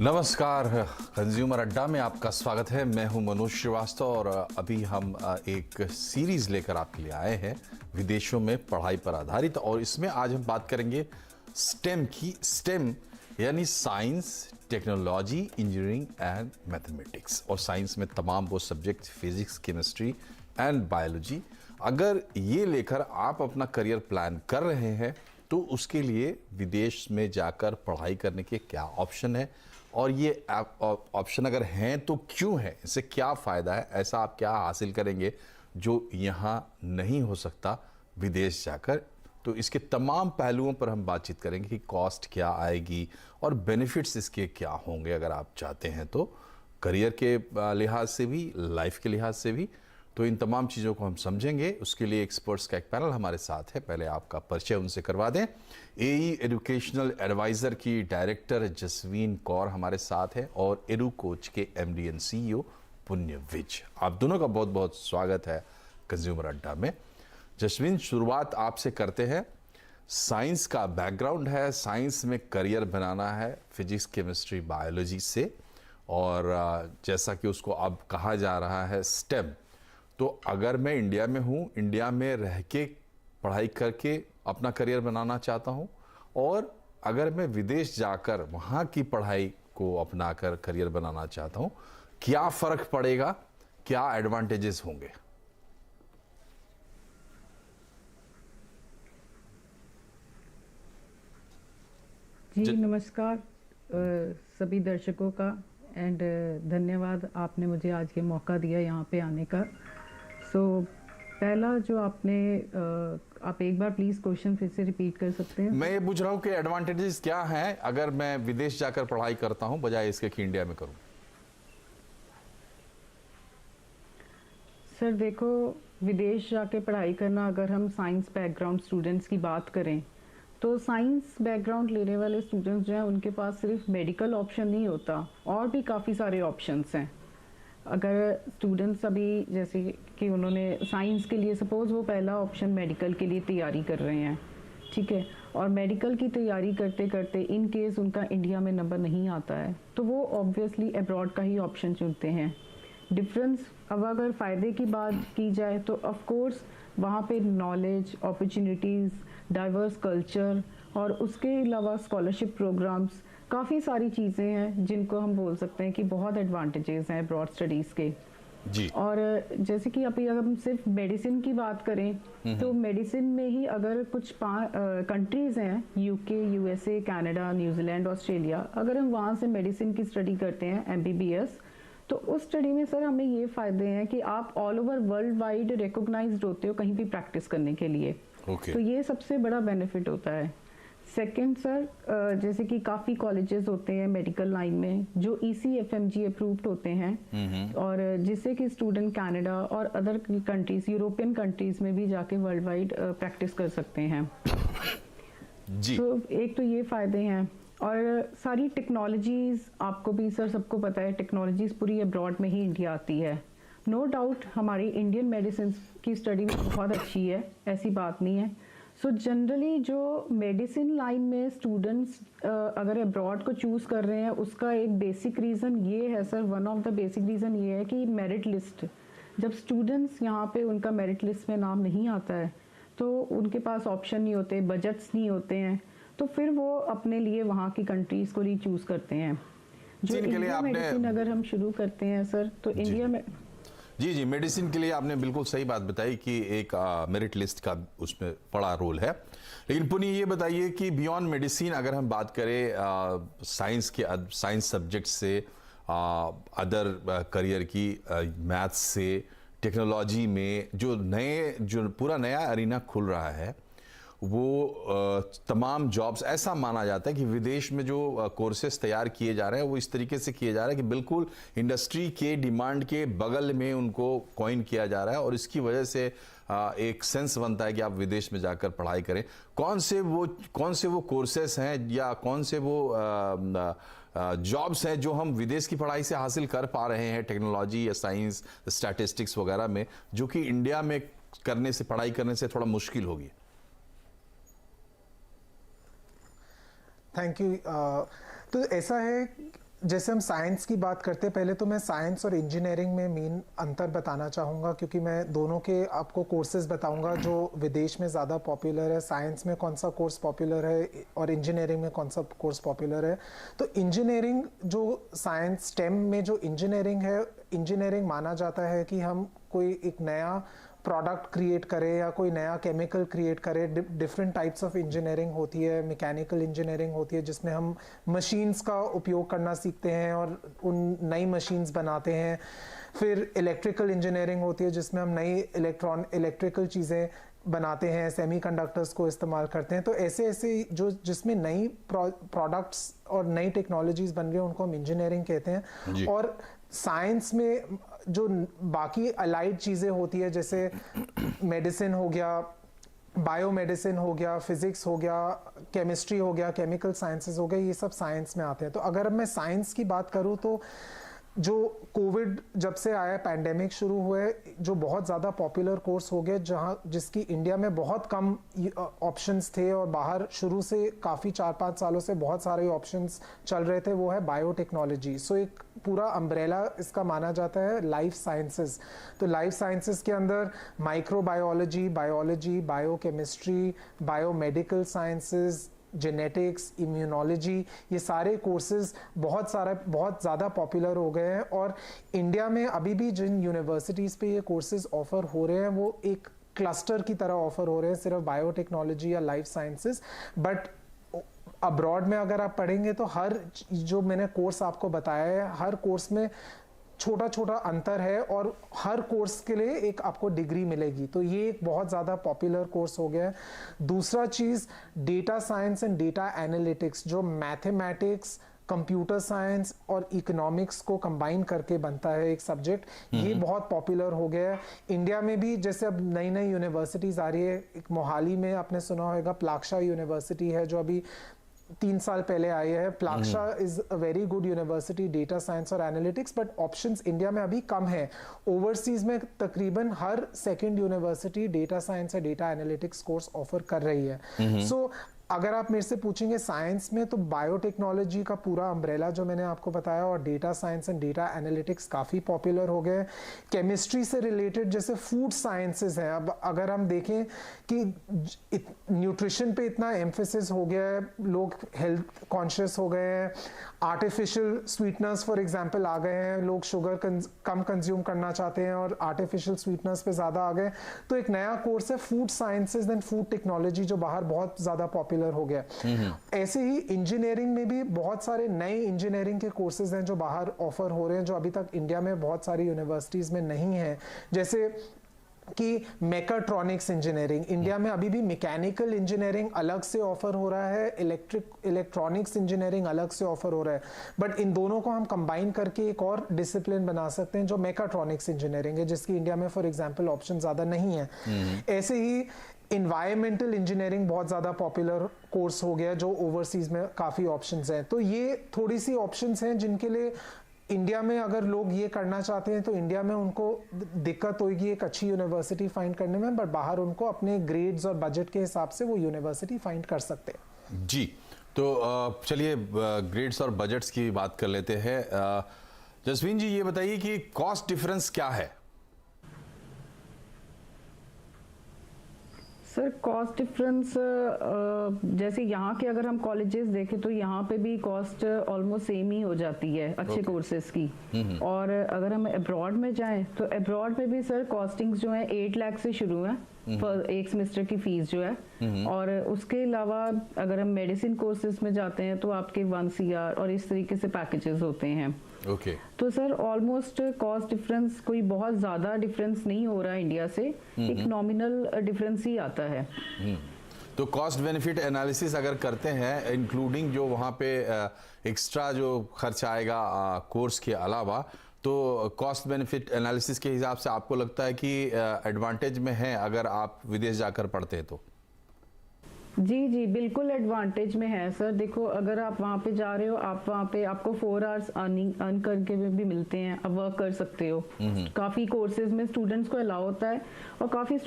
नमस्कार, कंज्यूमर अड्डा में आपका स्वागत है। मैं हूं मनोज श्रीवास्तव और अभी हम एक सीरीज लेकर आपके लिए आए हैं विदेशों में पढ़ाई पर आधारित, और इसमें आज हम बात करेंगे स्टेम की। स्टेम यानी science, technology, engineering and mathematics, और साइंस में तमाम वो subject physics, chemistry and biology. अगर ये लेकर आप अपना करियर प्लान कर रहे हैं तो उसके लिए विदेश में जाकर पढ़ाई करने के क्या ऑप्शन है, और ये ऑप्शन अगर हैं तो क्यों है, इससे क्या फ़ायदा है, ऐसा आप क्या हासिल करेंगे जो यहाँ नहीं हो सकता विदेश जाकर। तो इसके तमाम पहलुओं पर हम बातचीत करेंगे कि कॉस्ट क्या आएगी और बेनिफिट्स इसके क्या होंगे अगर आप चाहते हैं तो, करियर के लिहाज से भी, लाइफ के लिहाज से भी। तो इन तमाम चीज़ों को हम समझेंगे। उसके लिए एक्सपर्ट्स का एक पैनल हमारे साथ है। पहले आपका परिचय उनसे करवा दें। एई एजुकेशनल एडवाइज़र की डायरेक्टर जसवीन कौर हमारे साथ है, और एडू कोच के एमडी एंड सीईओ पुण्य विज। आप दोनों का बहुत बहुत स्वागत है कंज्यूमर अड्डा में। जसवीन, शुरुआत आपसे करते हैं। साइंस का बैकग्राउंड है, साइंस में करियर बनाना है, फिजिक्स, केमिस्ट्री, बायोलॉजी से, और जैसा कि उसको अब कहा जा रहा है स्टेम। तो अगर मैं इंडिया में हूँ, इंडिया में रह के पढ़ाई करके अपना करियर बनाना चाहता हूँ, और अगर मैं विदेश जाकर वहाँ की पढ़ाई को अपनाकर करियर बनाना चाहता हूँ, क्या फ़र्क पड़ेगा, क्या एडवांटेजेस होंगे? जी नमस्कार सभी दर्शकों का, एंड धन्यवाद आपने मुझे आज ये मौका दिया यहाँ पे आने का। पहला जो आपने आप एक बार प्लीज क्वेश्चन फिर से रिपीट कर सकते हैं? मैं ये पूछ रहा हूँ कि एडवांटेजेस क्या हैं अगर मैं विदेश जाकर पढ़ाई करता हूँ बजाय इसके कि इंडिया में करूँ। सर देखो, विदेश जाके पढ़ाई करना, अगर हम साइंस बैकग्राउंड स्टूडेंट्स की बात करें तो साइंस बैकग्राउंड लेने वाले स्टूडेंट्स जो हैं उनके पास सिर्फ मेडिकल ऑप्शन नहीं होता, और भी काफ़ी सारे ऑप्शंस हैं। अगर स्टूडेंट्स अभी जैसे कि उन्होंने साइंस के लिए, सपोज़ वो पहला ऑप्शन मेडिकल के लिए तैयारी कर रहे हैं, ठीक है, और मेडिकल की तैयारी करते करते इन केस उनका इंडिया में नंबर नहीं आता है तो वो ऑब्वियसली अब्रॉड का ही ऑप्शन चुनते हैं। डिफरेंस अब अगर फ़ायदे की बात की जाए तो ऑफ कोर्स वहाँ पे नॉलेज, अपॉर्चुनिटीज़, डाइवर्स कल्चर, और उसके अलावा स्कॉलरशिप प्रोग्राम्स, काफ़ी सारी चीज़ें हैं जिनको हम बोल सकते हैं कि बहुत एडवांटेजेस हैं ब्रॉड स्टडीज़ के जी। और जैसे कि अभी अगर हम सिर्फ मेडिसिन की बात करें तो मेडिसिन में ही अगर कुछ कंट्रीज़ हैं, UK, USA, Canada, New Zealand, Australia, अगर हम वहाँ से मेडिसिन की स्टडी करते हैं एमबीबीएस, तो उस स्टडी में सर हमें ये फ़ायदे हैं कि आप all over world wide recognised होते हो कहीं भी प्रैक्टिस करने के लिए। Okay. तो ये सबसे बड़ा बेनिफिट होता है। सेकंड सर, जैसे कि काफ़ी कॉलेजेस होते हैं मेडिकल लाइन में जो ECFMG अप्रूव्ड होते हैं, और जिससे कि स्टूडेंट कनाडा और अदर कंट्रीज, यूरोपियन कंट्रीज में भी जाके वर्ल्ड वाइड प्रैक्टिस कर सकते हैं जी। तो एक तो ये फ़ायदे हैं, और सारी टेक्नोलॉजीज़ आपको भी सर सबको पता है, टेक्नोलॉजीज़ पूरी अब्रॉड में ही इंडिया आती है। नो डाउट हमारी इंडियन मेडिसिन की स्टडी भी बहुत अच्छी है, ऐसी बात नहीं है। सो जनरली जो मेडिसिन लाइन में स्टूडेंट्स अगर अब्रॉड को चूज़ कर रहे हैं, उसका एक बेसिक रीज़न ये है sir, one of the basic reason ये है कि मेरिट लिस्ट, जब स्टूडेंट्स यहाँ पे उनका मेरिट लिस्ट में नाम नहीं आता है तो उनके पास ऑप्शन नहीं होते, बजट्स नहीं होते हैं, तो फिर वो अपने लिए वहाँ की कंट्रीज़ को ही चूज़ करते हैं। जो इंडिया मेडिसिन अगर हम शुरू करते हैं सर, तो इंडिया में जी मेडिसिन के लिए आपने बिल्कुल सही बात बताई कि एक मेरिट लिस्ट का उसमें बड़ा रोल है। लेकिन पुण्य ये बताइए कि बियॉन्ड मेडिसिन अगर हम बात करें साइंस सब्जेक्ट से, अदर करियर की, मैथ्स से, टेक्नोलॉजी में जो पूरा नया अरीना खुल रहा है, वो तमाम जॉब्स, ऐसा माना जाता है कि विदेश में जो कोर्सेज तैयार किए जा रहे हैं वो इस तरीके से किए जा रहे हैं कि बिल्कुल इंडस्ट्री के डिमांड के बगल में उनको कॉइन किया जा रहा है, और इसकी वजह से एक सेंस बनता है कि आप विदेश में जाकर पढ़ाई करें। कौन से वो कोर्सेज हैं या कौन से वो जॉब्स हैं जो हम विदेश की पढ़ाई से हासिल कर पा रहे हैं, टेक्नोलॉजी या साइंस, स्टैटिस्टिक्स वगैरह में, जो कि इंडिया में पढ़ाई करने से थोड़ा मुश्किल होगी? Thank you. तो ऐसा है जैसे हम साइंस की बात करते हैं, पहले तो मैं साइंस और इंजीनियरिंग में मेन अंतर बताना चाहूँगा, क्योंकि मैं दोनों के आपको कोर्सेज बताऊँगा जो विदेश में ज़्यादा पॉपुलर है। साइंस में कौन सा कोर्स पॉपुलर है और इंजीनियरिंग में कौन सा कोर्स पॉपुलर है। तो इंजीनियरिंग जो साइंस स्टेम में जो इंजीनियरिंग है, इंजीनियरिंग माना जाता है कि हम कोई एक नया प्रोडक्ट क्रिएट करें या कोई नया केमिकल क्रिएट करें। डिफरेंट टाइप्स ऑफ इंजीनियरिंग होती है। मैकेनिकल इंजीनियरिंग होती है जिसमें हम मशीन्स का उपयोग करना सीखते हैं और उन नई मशीन्स बनाते हैं। फिर इलेक्ट्रिकल इंजीनियरिंग होती है जिसमें हम नई इलेक्ट्रिकल चीज़ें बनाते हैं, सेमीकंडक्टर्स को इस्तेमाल करते हैं। तो ऐसे ऐसे जो जिसमें नई प्रोडक्ट्स और नई टेक्नोलॉजीज बन रही है उनको हम इंजीनियरिंग कहते हैं। और साइंस में जो बाकी अलाइड चीज़ें होती है, जैसे मेडिसिन हो गया, बायोमेडिसिन हो गया, फिजिक्स हो गया, केमिस्ट्री हो गया, केमिकल साइंसेस हो गए, ये सब साइंस में आते हैं। तो अगर मैं साइंस की बात करूँ तो जो कोविड जब से आया, पैंडेमिक शुरू हुए, जो बहुत ज़्यादा पॉपुलर कोर्स हो गए जिसकी इंडिया में बहुत कम ऑप्शंस थे और बाहर शुरू से काफ़ी 4-5 सालों से बहुत सारे ऑप्शंस चल रहे थे, वो है बायोटेक्नोलॉजी। सो एक पूरा अम्ब्रेला इसका माना जाता है लाइफ साइंसेस। तो लाइफ साइंसेस के अंदर microbiology, biology, biochemistry, biomedical sciences, genetics, immunology, ये सारे कोर्सेज बहुत ज़्यादा पॉपुलर हो गए हैं। और इंडिया में अभी भी जिन यूनिवर्सिटीज़ पे ये कोर्सेज ऑफर हो रहे हैं वो एक क्लस्टर की तरह ऑफर हो रहे हैं, सिर्फ बायोटेक्नोलॉजी या लाइफ साइंसेस। बट अब्रॉड में अगर आप पढ़ेंगे तो हर जो मैंने कोर्स आपको बताया है, हर कोर्स में छोटा छोटा अंतर है और हर कोर्स के लिए एक आपको डिग्री मिलेगी। तो ये एक बहुत ज़्यादा पॉपुलर कोर्स हो गया है। दूसरा चीज़, data science and data analytics, जो मैथमेटिक्स, कंप्यूटर साइंस और इकोनॉमिक्स को कंबाइन करके बनता है एक सब्जेक्ट, ये बहुत पॉपुलर हो गया है। इंडिया में भी जैसे अब नई नई यूनिवर्सिटीज़ आ रही है, एक मोहाली में आपने सुना होगा प्लाक्शा यूनिवर्सिटी है जो अभी 3 साल पहले आई है। Plaksha is a very good university, data science और एनालिटिक्स, बट ऑप्शंस इंडिया में अभी कम है। ओवरसीज में तकरीबन हर सेकंड यूनिवर्सिटी डेटा साइंस या डेटा एनालिटिक्स कोर्स ऑफर कर रही है। सो अगर आप मेरे से पूछेंगे साइंस में, तो बायोटेक्नोलॉजी का पूरा अम्ब्रेला जो मैंने आपको बताया और data science and data analytics काफ़ी पॉपुलर हो गए। केमिस्ट्री से रिलेटेड जैसे फूड साइंसेस हैं, अब अगर हम देखें कि न्यूट्रिशन पे इतना एम्फेसिस हो गया है, लोग हेल्थ कॉन्शियस हो गए हैं, आर्टिफिशियल स्वीटनर्स फॉर एग्जांपल आ गए हैं, लोग शुगर कम कंज्यूम करना चाहते हैं और आर्टिफिशियल स्वीटनर्स पे ज़्यादा आ गए। तो एक नया कोर्स है food sciences and food technology जो बाहर बहुत ज़्यादा पॉपुलर हो गया। ऐसे ही इंजीनियरिंग में भी बहुत सारे नए इंजीनियरिंग के कोर्सेज हैं जो बाहर ऑफर हो रहे हैं, जो अभी तक इंडिया में बहुत सारी यूनिवर्सिटीज में नहीं है। जैसे कि मैकाट्रॉनिक्स इंजीनियरिंग, इंडिया में अभी भी मैकेनिकल इंजीनियरिंग अलग से ऑफर हो रहा है, इलेक्ट्रॉनिक्स इंजीनियरिंग अलग से ऑफर हो रहा है, बट इन दोनों को हम कंबाइन करके एक और डिसिप्लिन बना सकते हैं जो मैकाट्रॉनिक्स इंजीनियरिंग है, जिसकी इंडिया में फॉर एग्जांपल ऑप्शन ज़्यादा नहीं है। ऐसे ही इन्वायरमेंटल इंजीनियरिंग बहुत ज़्यादा पॉपुलर कोर्स हो गया जो ओवरसीज में काफ़ी ऑप्शंस हैं। तो ये थोड़ी सी ऑप्शंस हैं जिनके लिए इंडिया में अगर लोग ये करना चाहते हैं तो इंडिया में उनको दिक्कत होगी एक अच्छी यूनिवर्सिटी फाइंड करने में, बट बाहर उनको अपने ग्रेड्स और बजट के हिसाब से वो यूनिवर्सिटी फाइंड कर सकते हैं। जी, तो चलिए ग्रेड्स और बजट्स की बात कर लेते हैं। जसवीन जी, ये बताइए कि कॉस्ट डिफरेंस क्या है? सर कॉस्ट डिफरेंस जैसे यहाँ के अगर हम कॉलेजेस देखें तो यहाँ पे भी कॉस्ट ऑलमोस्ट सेम ही हो जाती है अच्छे कोर्सेज की। और अगर हम अब्रॉड में जाएं तो अब्रॉड में भी सर कॉस्टिंग्स जो है 8 लाख से शुरू है एक सेमेस्टर की फीस जो है। और उसके अलावा अगर हम मेडिसिन कोर्सेज में जाते हैं तो आपके 1 CR और इस तरीके से पैकेजेस होते हैं। ओके। तो सर ऑलमोस्ट कॉस्ट डिफरेंस कोई बहुत ज्यादा डिफरेंस नहीं हो रहा है इंडिया से, एक नॉमिनल डिफरेंस ही आता है। तो कॉस्ट बेनिफिट एनालिसिस अगर करते हैं, इंक्लूडिंग जो वहाँ पे एक्स्ट्रा जो खर्च आएगा कोर्स के अलावा, तो कॉस्ट बेनिफिट एनालिसिस के हिसाब से आपको लगता है कि एडवांटेज में है अगर आप विदेश जाकर पढ़ते हैं तो? जी जी बिल्कुल एडवांटेज में है सर। देखो अगर आप वहाँ पे जा रहे हो, आप वहाँ पे आपको 4 आवर्स अर्न करके भी मिलते हैं, आप वर्क कर सकते हो। काफी कोर्सेज में स्टूडेंट्स को अलाउ होता है और काफी